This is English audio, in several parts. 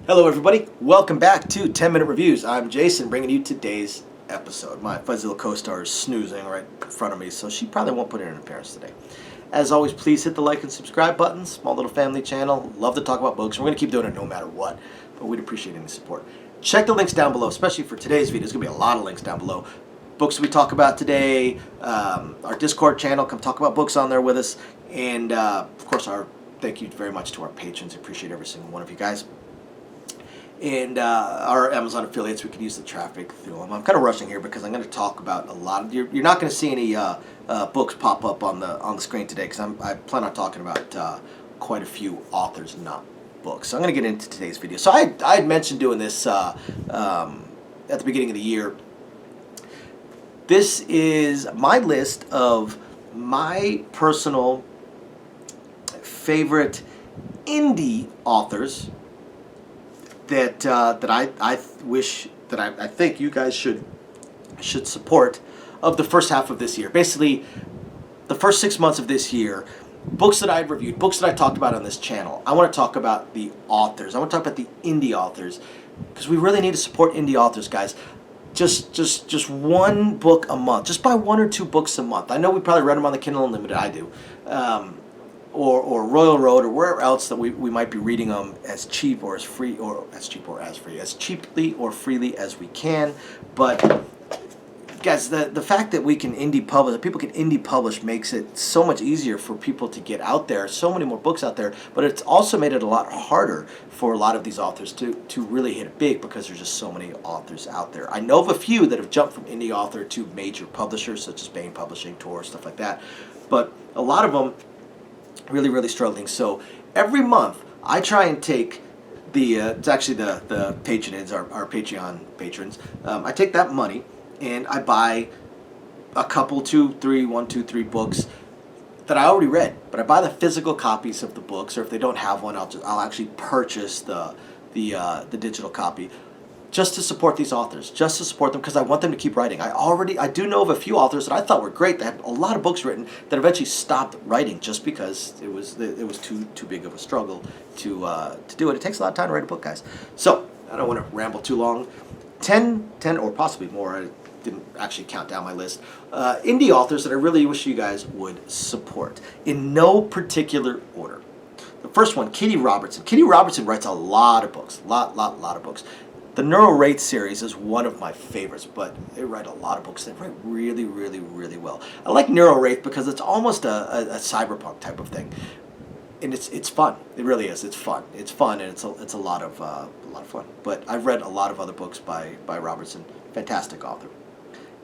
Hello everybody, welcome back to 10 Minute Reviews. I'm Jason bringing you today's episode. My fuzzy little co-star is snoozing right in front of me, so she probably won't put in an appearance today. As always, please hit the like and subscribe buttons. Small little family channel. Love to talk about books. We're going to keep doing it no matter what, but we'd appreciate any support. Check the links down below, especially for today's video. There's going to be a lot of links down below. Books we talk about today, our Discord channel, come talk about books on there with us, and of course, thank you very much to our patrons. Appreciate every single one of you guys. And our Amazon affiliates, we could use the traffic through them. I'm kind of rushing here because I'm going to talk about a lot of. You're not going to see any books pop up on the screen today because I plan on talking about quite a few authors, not books. So I'm going to get into today's video. So I had mentioned doing this at the beginning of the year. This is my list of my personal favorite indie authors that I wish that I think you guys should support of the first half of this year. Basically, the first 6 months of this year, books that I've reviewed, books that I talked about on this channel. I want to talk about the authors. I want to talk about the indie authors because we really need to support indie authors, guys. Just one book a month. Just buy 1 or 2 books a month. I know we probably read them on the Kindle Unlimited. I do. Or Royal Road or wherever else that we might be reading them as cheap or as free or as cheap or as free, as cheaply or freely as we can. But guys, the fact that we can indie publish, that people can indie publish, makes it so much easier for people to get out there. So many more books out there, but it's also made it a lot harder for a lot of these authors to really hit it big because there's just so many authors out there. I know of a few that have jumped from indie author to major publishers such as Baen Publishing, Tor, stuff like that, but a lot of them really struggling. So every month I try and take it's actually the patronage, our Patreon patrons. I take that money and I buy a couple, 1, 2, 3 books that I already read, but I buy the physical copies of the books, or if they don't have one, I'll actually purchase the digital copy, just to support these authors, just to support them because I want them to keep writing. I do know of a few authors that I thought were great that had a lot of books written that eventually stopped writing just because it was too big of a struggle to do it. It takes a lot of time to write a book, guys. So I don't want to ramble too long. 10 or possibly more. I didn't actually count down my list. Indie authors that I really wish you guys would support in no particular order. The first one, Katie Robertson. Katie Robertson writes a lot of books, lot of books. The Neural Wraith series is one of my favorites, but they write a lot of books. They write really well. I like Neural Wraith because it's almost a cyberpunk type of thing, and it's fun. It really is. It's fun. It's fun, and it's a lot of fun. But I've read a lot of other books by Robertson. Fantastic author.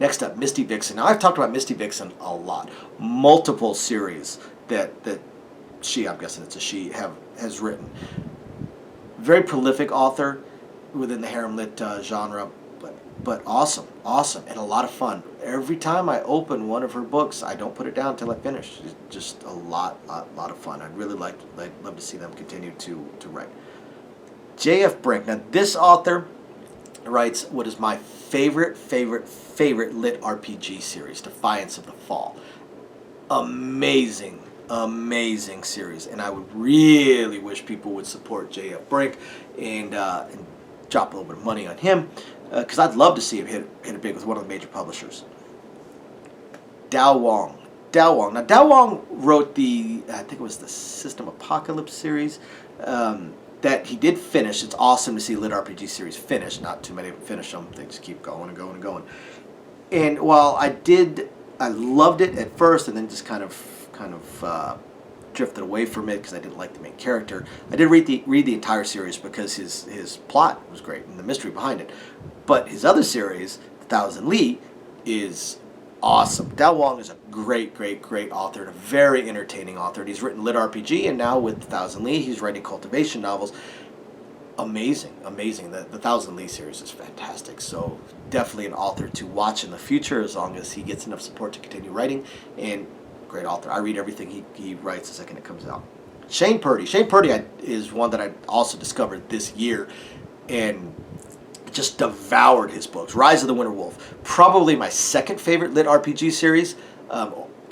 Next up, Misty Vixen. Now I've talked about Misty Vixen a lot. Multiple series that she, I'm guessing it's a she, has written. Very prolific author within the harem lit genre, but awesome, and a lot of fun. Every time I open one of her books, I don't put it down until I finish. It's just a lot of fun. I'd really love to see them continue to write. J.F. Brink. Now this author writes what is my favorite lit RPG series, Defiance of the Fall. Amazing series, and I would really wish people would support J.F. Brink and drop a little bit of money on him because I'd love to see him hit it big with one of the major publishers. Dao Wong. Now Dao Wong wrote I think it was the System Apocalypse series that he did finish. It's awesome to see lit RPG series finish. Not too many of them finish them. They just keep going and going and going. And while I loved it at first, and then just kind of drifted away from it because I didn't like the main character. I did read the entire series because his plot was great and the mystery behind it. But his other series, The Thousand Li, is awesome. Dao Wong is a great author and a very entertaining author. And he's written lit RPG, and now with The Thousand Li, he's writing cultivation novels. Amazing. The Thousand Li series is fantastic. So definitely an author to watch in the future as long as he gets enough support to continue writing. And great author. I read everything he writes the second it comes out. Shane Purdy. Shane Purdy is one that I also discovered this year and just devoured his books. Rise of the Winter Wolf. Probably my second favorite lit RPG series.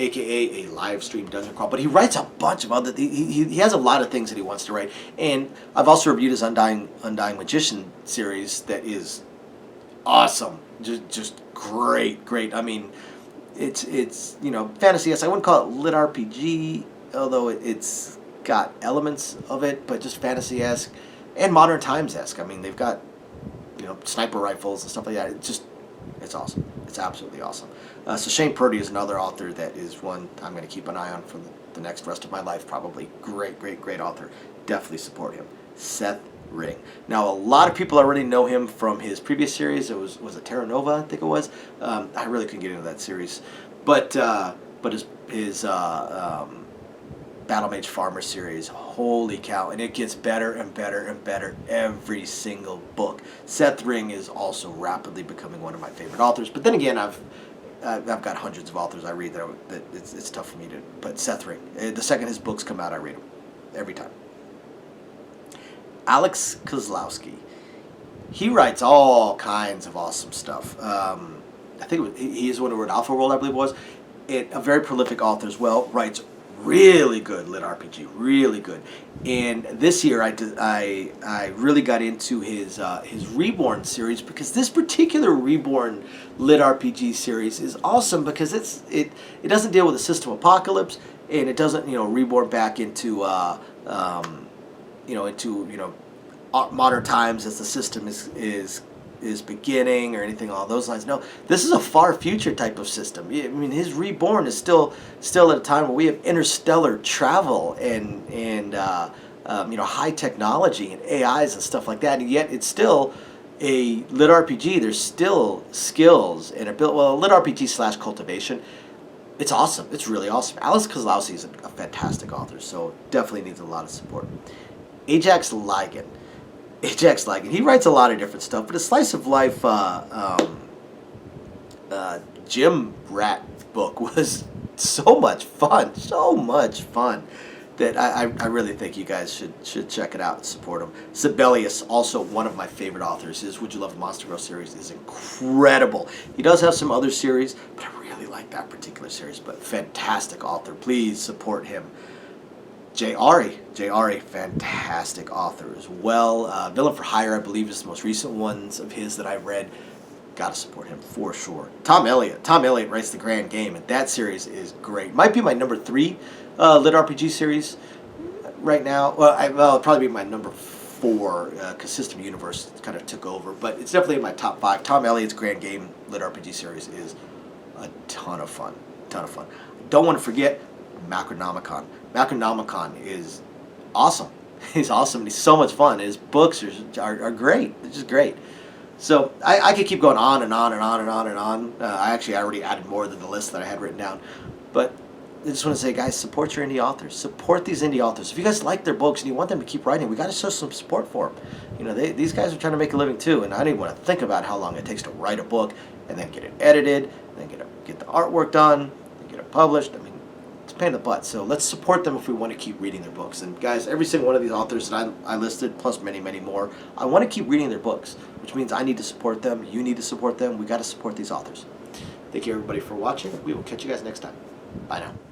aka a live stream dungeon crawl. But he writes a bunch of other. He has a lot of things that he wants to write, and I've also reviewed his Undying Magician series that is awesome, just great. I mean, it's fantasy. I wouldn't call it lit RPG, although it's got elements of it, but just fantasy-esque and modern times-esque. I mean, they've got sniper rifles and stuff like that. It's awesome. It's absolutely awesome. So Shane Purdy is another author that is one I'm going to keep an eye on for the next rest of my life, probably. Great author. Definitely support him. Seth Ring. Now, a lot of people already know him from his previous series. It was Terra Nova, I think it was. I really couldn't get into that series. But his Battle Mage Farmer series, holy cow, and it gets better and better every single book. Seth Ring is also rapidly becoming one of my favorite authors, but then again, I've got hundreds of authors I read that it's tough for me to, but Seth Ring, the second his books come out, I read them every time. Alex Kozlowski, he writes all kinds of awesome stuff. I think he is one who wrote Alpha World, I believe it was. A very prolific author as well, writes really good lit RPG, really good. And this year I really got into his Reborn series, because this particular Reborn lit RPG series is awesome because it doesn't deal with a system apocalypse, and it doesn't reborn back into modern times as the system is beginning or anything along those lines. No, this is a far future type of system. I mean, his Reborn is still at a time where we have interstellar travel and high technology and AIs and stuff like that, and yet it's still a lit RPG. There's still skills and lit RPG / cultivation. It's awesome. It's really awesome. Alex Kozlowski is a fantastic author, so definitely needs a lot of support. Ajax Ligon. He writes a lot of different stuff, but his Slice of Life Gym Rat book was so much fun that I really think you guys should check it out and support him. Sibelius, also one of my favorite authors. His Would You Love a Monster Girl series is incredible. He does have some other series, but I really like that particular series. But fantastic author. Please support him. Jay Ari, fantastic author as well. Villain for Hire, I believe, is the most recent ones of his that I've read. Gotta support him for sure. Tom Elliott writes The Grand Game, and that series is great. Might be my number 3 lit RPG series right now. Well, it'll probably be my number 4 because System Universe kind of took over, but it's definitely in my top 5. Tom Elliott's Grand Game lit RPG series is a ton of fun. Don't want to forget Macronomicon. Macronomicon is awesome. He's awesome. He's so much fun. His books are great. They're just great. So I could keep going on and on. I already added more than the list that I had written down. But I just want to say, guys, support your indie authors. Support these indie authors. If you guys like their books and you want them to keep writing, we got to show some support for them. These guys are trying to make a living too, and I didn't want to think about how long it takes to write a book and then get it edited, then get the artwork done, then get it published. I mean, it's a pain in the butt. So let's support them if we want to keep reading their books. And guys, every single one of these authors that I listed, plus many more, I want to keep reading their books, which means I need to support them. You need to support them. We got to support these authors. Thank you, everybody, for watching. We will catch you guys next time. Bye now.